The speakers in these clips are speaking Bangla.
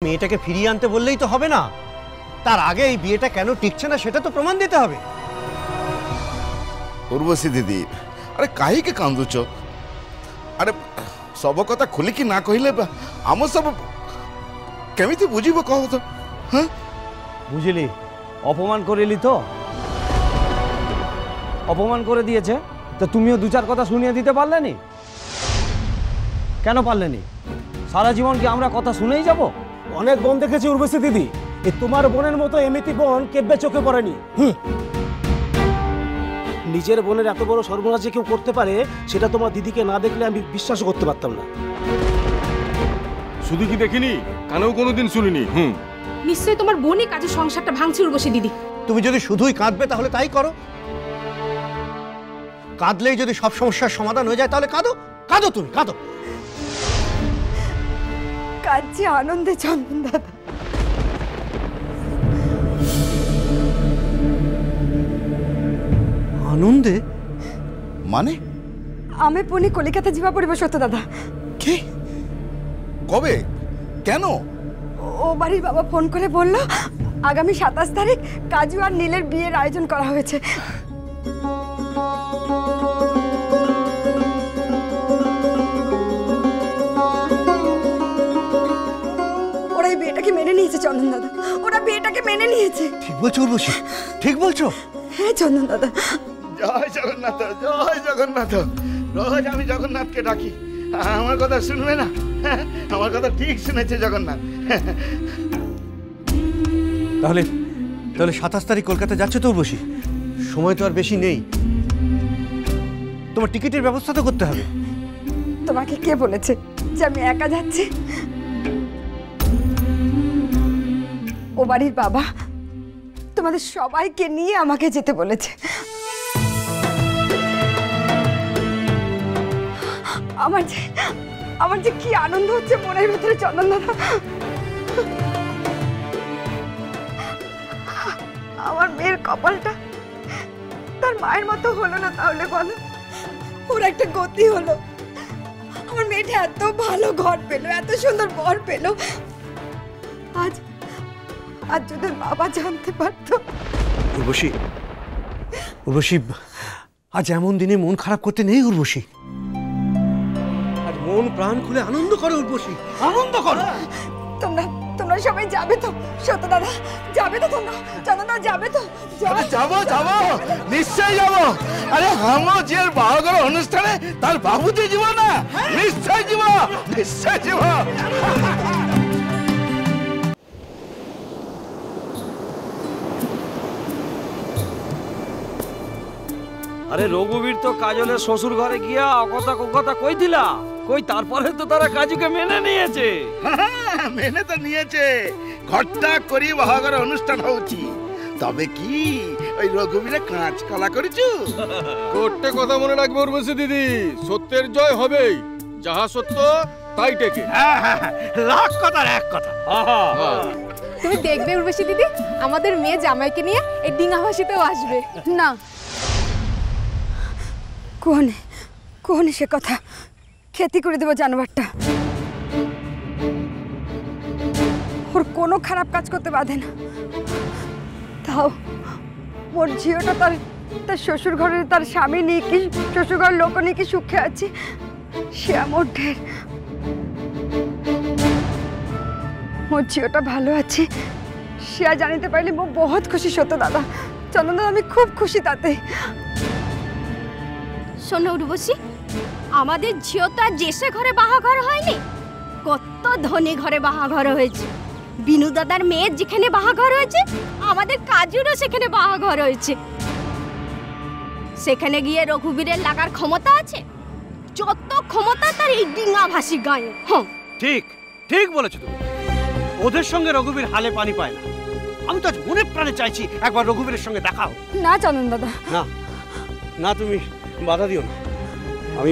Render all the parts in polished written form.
মেয়েটাকে ফিরিয়ে আনতে বললেই তো হবে না, তার আগে এই বিয়েটা কেন টিকছে না সেটা তো প্রমাণ দিতে হবে। উর্বশী দিদি, আরে কাহিকে কান্দুছ? আরে সব কথা খুলিকি না কহিলে আম সব কেমিতি বুঝিব কহ তো? হ্যাঁ বুঝলি, অপমান করিলি তো, অপমান করে দিয়েছে তো তুমিও দু চার কথা শুনিয়ে দিতে পারলে নি? কেন পারলে নি? সারা জীবন কি আমরা কথা শুনেই যাব? অনেক বোন দেখেছি উর্বশী দিদি, এই তোমার বোনের মতো এমিতি বোন কেব্বে চোখে পড়েনি। নিজের বোনের এত বড় সর্বনাশ যে কেউ করতে পারে সেটা তোমার দিদিকে না দেখলে আমি বিশ্বাস করতে পারতাম না। শুধু কি দেখিনি, কানেও কোনোদিন শুনিনি। নিশ্চয়ই তোমার বোনই কাজে সংসারটা ভাঙছে উর্বশী দিদি। তুমি যদি শুধুই কাঁদবে তাহলে তাই করো, কাঁদলেই যদি সব সমস্যার সমাধান হয়ে যায় তাহলে কাঁদো, কাঁদো, তুমি কাঁদো। কাঁদছি আনন্দে চন্দন দাদা। আনন্দে মানে? আমি পুনি কলিকাতা যাওয়া পড়িব সত্য দাদা। কি? কবে? কেন? ও বাড়ির বাবা ফোন করে বলল আগামী 27 তারিখ কাজু আর নীলের বিয়ের আয়োজন করা হয়েছে। ওরা এই বিয়েটাকে মেনে নিয়েছে চন্দন দাদা, ওরা বিয়েটাকে মেনে নিয়েছে। ঠিক বলছো উর্বশী, ঠিক বলছো। হ্যাঁ চন্দন দাদা। জয় জগন্নাথ, জয় জগন্নাথ। রোজ আমি জগন্নাথকে ডাকি, আমার কথা শুনবে না? আমার কথা ঠিক শুনেছে জগন্নাথ। তাহলে তাহলে 27 তারিখ কলকাতা যাচ্ছ তো উর্বশী? সময় তো আর বেশি নেই, তোমার টিকিটের ব্যবস্থা তো করতে হবে। তোমাকে কে বলেছে যে আমি একা যাচ্ছি? ও বাড়ির বাবা তোমাদের সবাইকে নিয়ে আমাকে যেতে বলেছে। আমার যে কি আনন্দ হচ্ছে মনের ভেতরে চন্দন দাদা। আমার মেয়ের কপালটা তার মায়ের মতো হলো না তাহলে বলো? ওর একটা গতি হলো, আমার মেয়েটা এত ভালো ঘর পেলো, এত সুন্দর বর পেলো। আজ যদি বাবা জানতে পারতো। উর্বশী, উর্বশী, আজ এমন দিনে মন খারাপ করতে নেই উর্বশী, আর মন প্রাণ খুলে আনন্দ করো উর্বশী, আনন্দ করো। তোমরা সবাই যাবে তো? সত্য দাদা যাবে তো? তোমরা চন্দন দাদা যাবে তো? যাবো যাবো, নিশ্চয় যাবো। আরে আমার যে বাহাঘর অনুষ্ঠানে তার বাবুতে যাব না? নিশ্চয় যাব, নিশ্চয় যাব। আরে রঘুবীর তো কাজলের শ্বশুর ঘরে গিয়া অকথা কই দিলা কই, তারপরে তো তারা কাজুকে মেনে নিয়েছে। মেনে তো নিয়েছে, ঘরটা করি বাহাঘর অনুষ্ঠান হচ্ছে। তবে কি ওই রঘুবীরে কাঁচ কলা করেছু? কোটে কথা মনে রাখবে উর্বশী দিদি, সত্যের জয় হবেই, যাহা সত্য তাই টেকে। লাখ কথার এক কথা। তুমি দেখবে উর্বশী দিদি, আমাদের মেয়ে জামাইকে নিয়ে এই ডিঙাভাসিতেও আসবে। না, কোহনে সে কথা, খেতি করে দেবো জানোয়ারটা। ওর কোনো খারাপ কাজ করতে বাধে না। তাও ওর ঝিওটা তার শ্বশুর ঘরে তার স্বামী নিয়ে কি শ্বশুর ঘরের লোক নিয়ে কি সুখে আছে, সে আমার ঢের। মোর ঝিওটা ভালো আছে সে আর জানিতে পারলে মো বহুত খুশি সত্য দাদা। চন্দন দাদা আমি খুব খুশি তাতে। শোনো উর্বশী, আমাদের ঝিও তো আর জেসে ঘরে বাহাঘর হয়নি, কত ধনী ঘরে বাহাঘর হয়েছে। বিনু দাদার মেয়ের যেখানে বাহাঘর হয়েছে, আমাদের কাজুরও সেখানে বাহাঘর হয়েছে। সেখানে গিয়ে রঘুবীরের লাগার ক্ষমতা আছে? যত ক্ষমতা তার এই ডিঙাভাসি গায়ে। ঠিক ঠিক বলেছো তুমি, ওদের সঙ্গে রঘুবীর হালে পানি পায় না। আমি তো আজ মনে প্রাণে চাইছি একবার রঘুবীরের সঙ্গে দেখাও। না চন্দন দাদা, না না, তুমি বাধা দিও না। আমি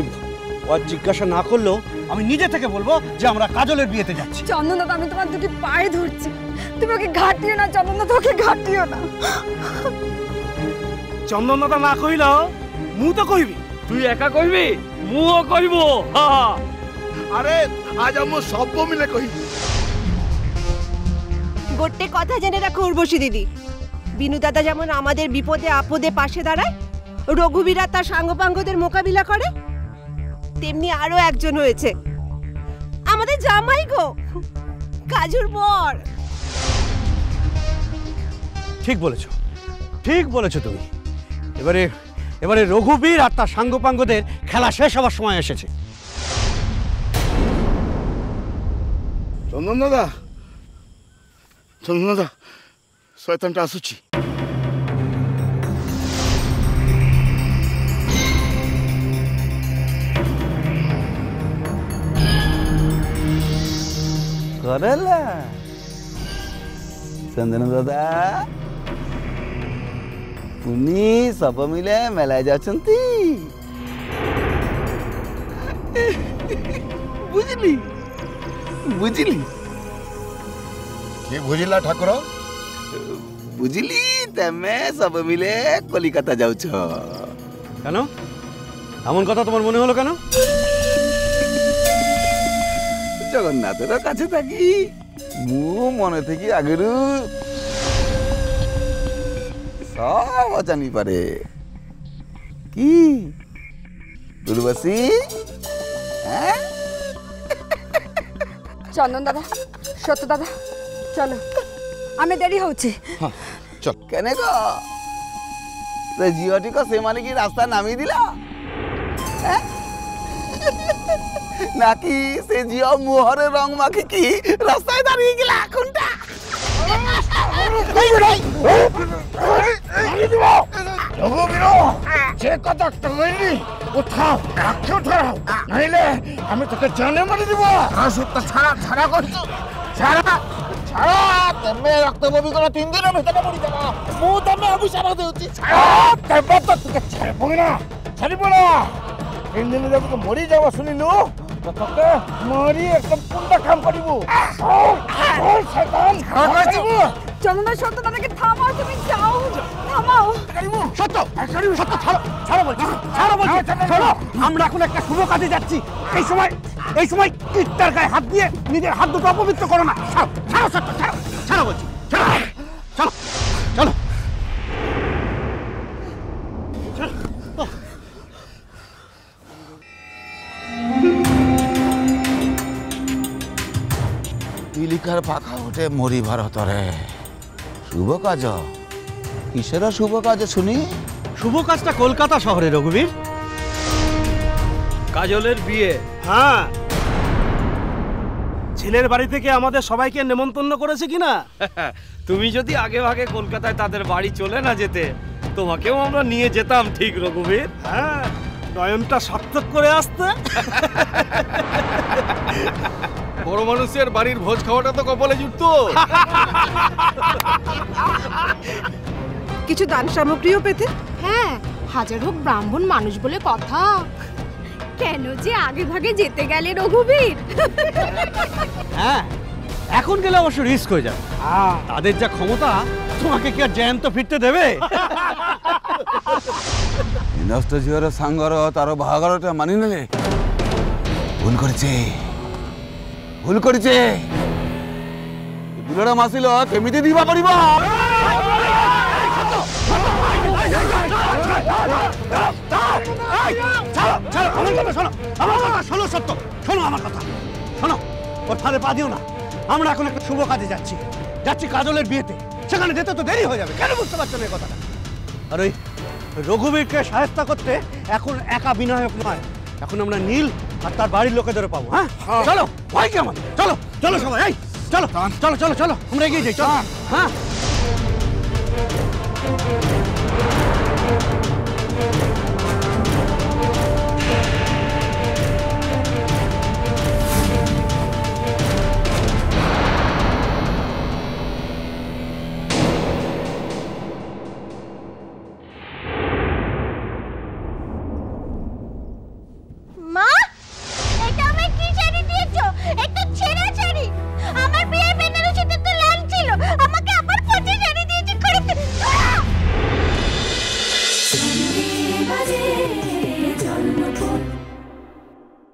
জিজ্ঞাসা না করলেও আমি নিজে থেকে বলবো যে আমরা কাজলের বিয়েতে যাচ্ছি। চন্দন দাদা আমি তোমার দুটি পায়ে ধরছি, তুমি ওকে ঘাটিও না চন্দন দাদা, ওকে ঘাটিও না। চন্দন দাদা না কইলাও মু তো কইবি। তুই একা কইবি? মুও কইব। আরে আজ আমি সব মিলে কই। গোটে কথা জেনে রাখো উর্বশী দিদি, বিনু দাদা যেমন আমাদের বিপদে আপদে পাশে দাঁড়ায়, রঘুবীরা তার সাঙ্গপাঙ্গদের মোকাবিলা করে, তেমনি আরো একজন হয়েছে আমাদের জামাই গো, কাজুর বর। ঠিক বলেছো, ঠিক বলেছো তুমি। এবারে এবারে রঘুবীর আর তার সাঙ্গপাঙ্গদের খেলা শেষ হওয়ার সময় এসেছে। চন্দন দাদা, চন্দন দাদা, শয়তানটা আসুছি। করেলা চন্দন দাদা, পুনি সব মিলে মেলায় যাচ্ছন্তি, বুঝলি বুঝলি কি বুঝিলা ঠাকুর? বুঝলি তেমে সব মিলে কলিকাতা যাচ্ছ। কেন এমন কথা তোমার মনে হলো কেন? জগন্নাথের কাছে থাকি মু মনে থেকে আগের সব জানি পারে কি উর্বশী? হ্যাঁ চন্দন দাদা, সত্য দাদা, চলো, আমি দেরি হচ্ছে। চল। কেন গো জিওটিকে সে মানে কি রাস্তা নামিয়ে দিলা নাকি সে জিও মোহরের রং মাখি কি রাস্তায় দাঁড়িয়ে গেলা কোনটা? যে কথা বললি উঠাও, উঠাও, নাইলে আমি তোকে জানে মারি দিব। সত্য ছাড়া ছাড়া করছো, ছাড়া ছাড়া, তেমে রক্ত বমি করে 3 দিনের ভিতরে মরি যাবো। মু তেমে অভিশাপ দেউছি, তেমে তো তোকে ছাড়বো না, ছাড়বো না। 3 দিনে যখন তোকে মরি যাবো শুনিলু, তো তোকে মরি একদম পুন্ডা কাম করিব। শয়তান চন্দন দাদা, সত্য দাদাকে থামাও, তুমি যাও, থামাও। সত্য, সত্য, ছাড়ো, ছাড়ো বলছি, ছাড়ো বলছি, ছাড়ো। আমরা এখন একটা শুভ কাজে যাচ্ছি। এই সময় কীর্তার গায়ে হাত দিয়ে নিজের হাত দুটো অপবিত্র করো না। ছাড়ো, ছাড়ো সত্য, ছাড়ো, ছাড়ো বলছি, ছাড়ো, চলো, চলো। পিলিকার পাখা ওঠে মরি ভারতরে। শুভ কাজ, কিসের শুভ কাজ শুনি? শুভ কাজটা কলকাতা শহরে রঘুবীর, কাজলের বিয়ে। হ্যাঁ, ছেলের বাড়ি থেকে আমাদের সবাইকে নেমন্তন্ন করেছে কিনা? তুমি যদি আগে ভাগে কলকাতায় তাদের বাড়ি চলে না যেতে, তোমাকেও আমরা নিয়ে যেতাম ঠিক রঘুবীর। হ্যাঁ, নয়নটা সার্থক করে আসতে। বড় মানুষের বাড়ির ভোজ খাওয়াটা তো কপালে জুটতো। কিছু দান সামগ্রীও পেতে। হ্যাঁ, হাজার হোক ব্রাহ্মণ মানুষ বলে কথা। কেন যে আগে ভাগে যেতে গেলে রঘুবীর? হ্যাঁ, এখন গেলে অবশ্য রিস্ক হয়ে যাবে। তাদের যা ক্ষমতা, তোমাকে কি আর জ্যান্ত ফিরতে দেবে? নষ্ট ঝিওর সাঙ্গর তার বাহাঘরটা মানি নেলে ভুল করেছে, ভুল করেছে। বুড়া মাসিল কেমিতি দিবা পারিব? শোনো সত্য, শোনো আমার কথা, শোনো। ওর ফাঁদে পা দিও না। আমরা এখন একটা শুভ কাজে যাচ্ছি কাজলের বিয়েতে। সেখানে যেতে তো দেরি হয়ে যাবে। কেন বুঝতে পারছো না এই কথাটা? আর ওই রঘুবীরকে সাহায্য করতে এখন একা বিনায়ক নয়, এখন আমরা নীল আর তার বাড়ির লোকেদেরও পাবো। হ্যাঁ, চলো, ভয় কি আমাদের? চলো, চলো সবাই, এই চলো, চলো, চলো, চলো, আমরা এগিয়ে যাই, চলো। হ্যাঁ।